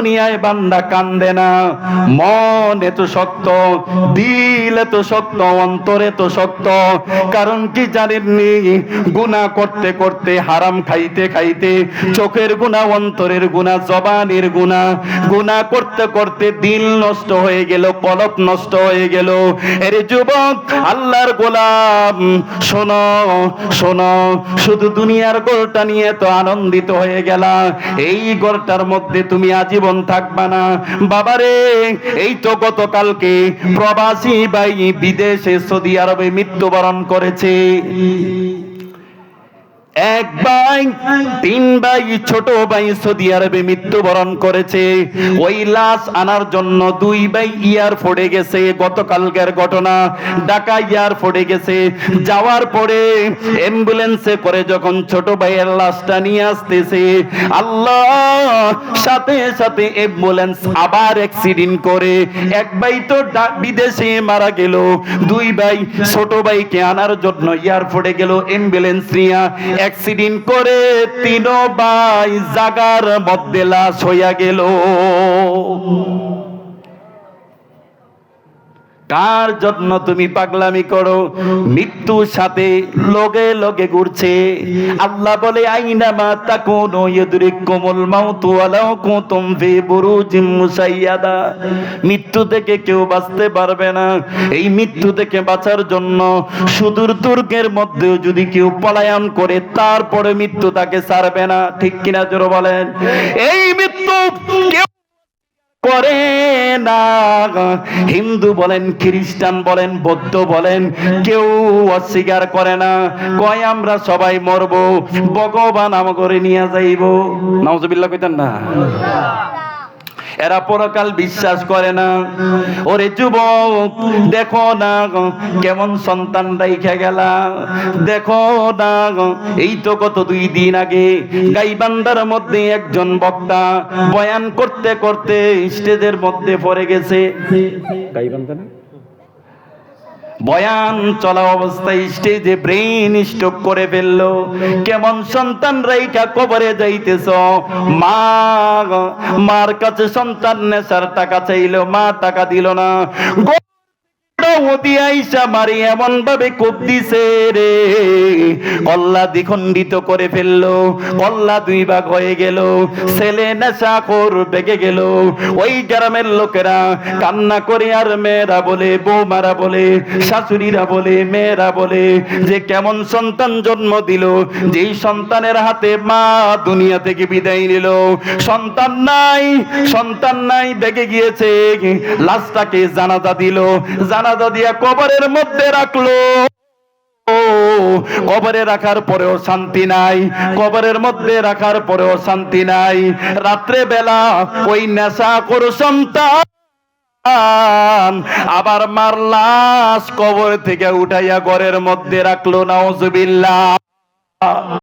দুনিয়ায় বান্দা কান্দে না, মন এত শক্ত, দিল এত শক্ত, অন্তর এত শক্ত। কারণ কি জানেননি? গুনাহ করতে করতে, হারাম খাইতে খাইতে, চোখের গুনাহ, অন্তরের গুনাহ, জবানের গুনাহ, গুনাহ করতে করতে দিল নষ্ট হয়ে গেল, কলব নষ্ট হয়ে গেল। এর যুবক, আল্লাহর গোলাম, শোনো শোনো, শুধু দুনিয়ার গোলটা নিয়ে তো আনন্দিত হয়ে গেলা, এই গোলটার মধ্যে তুমি আজীবন থাকবা না। বাবারে, এই তো গতকালকে প্রবাসী ভাই বিদেশে সৌদি আরবে মৃত্যুবরণ করেছে। এক ভাই, তিন ভাই, ছোট ভাই সৌদি আরবে মৃত্যুবরণ করেছে। ওই লাশ আনার জন্য দুই ভাই এয়ারপোর্টে গেছে। গতকালকের ঘটনা, ঢাকা এয়ারপোর্টে গেছে। যাওয়ার পরে অ্যাম্বুলেন্সে করে যখন ছোট ভাইয়ের লাশটা নিয়ে আসতেছে, আল্লাহ, সাথে সাথে অ্যাম্বুলেন্স আবার অ্যাক্সিডেন্ট করে এক ভাই তো বিদেশে মারা গেল। দুই ভাই ছোট ভাইকে আনার জন্য এয়ারপোর্টে গেল অ্যাম্বুলেন্স নিয়ে, অ্যাক্সিডেন্ট করে তিন ভাই জাগার মধ্যে লাশ হইয়া গেল। কার জন্য তুমি পাগলামি করো? মৃত্যুর সাথে লগে লগে ঘুরছে। আল্লাহ বলে, আইনামা তাকুনু ইউদরিকুমুল মাউতু ওয়ালাউ কুনতুম ফি বুরুজিম মুসাইয়াদা। মৃত্যু থেকে কেউ বাঁচতে পারবে না। এই মৃত্যু থেকে বাঁচার জন্য সুদূর দুর্গের মধ্যেও যদি কেউ পলায়ন করে, তারপরে মৃত্যু তাকে ছাড়বে না। ঠিক কিনা জোরে বলেন? এই মৃত্যু কেউ করে না। হিন্দু বলেন, খ্রিস্টান বলেন, বৌদ্ধ বলেন, কেউ অস্বীকার করে না। কয় আমরা সবাই মরবো, ভগবান আমাকে নিয়ে যাইব। নাউজুবিল্লাহ কইতেন না? এরা পরকাল বিশ্বাস করে না। ওরে যুবক, দেখো না কেমন সন্তান রাইখা গেলা, দেখো না। এই তো গত 2 দিন আগে গাইবান্ধার মধ্যে একজন বক্তা বয়ান করতে করতে স্টেজের মধ্যে পড়ে গেছে। গাইবান্ধা না, বয়ান চলা অবস্থায় স্টেজে ব্রেন স্ট্রোক করে ফেললো। কেমন সন্তান রাইখা কবরে যাইতেছ? মা, মার কাছে সন্তান নেশার টাকা চাইলো, মা টাকা দিল না। মারি এমন ভাবে কোপ দিছে রে, কল্লা দ্বিখণ্ডিত করে ফেললো, কল্লা 2 ভাগ হয়ে গেল। ছেলে নেশাখোর বেগে গেল। ওই গ্রামের লোকেরা কান্না করে, আর মেয়েরা বলে, বৌমারা বলে, শাশুড়িরা বলে, মেয়েরা বলে যে কেমন সন্তান জন্ম দিল, যেই সন্তানের হাতে মা দুনিয়া থেকে বিদায় নিল। সন্তান নাই, সন্তান নাই, বেগে গিয়েছে। লাশটাকে জানাজা দিল, জানাজা দিয়া কবরের মধ্যে রাখলো। কবরে রাখার পরেও শান্তি নাই, কবরের মধ্যে রাখার পরেও শান্তি নাই। রাত্রে বেলা ওই নেশাখোর সন্তান আবার মার লাশ কবর থেকে উঠাইয়া ঘরের মধ্যে রাখলো। নাউজুবিল্লাহ।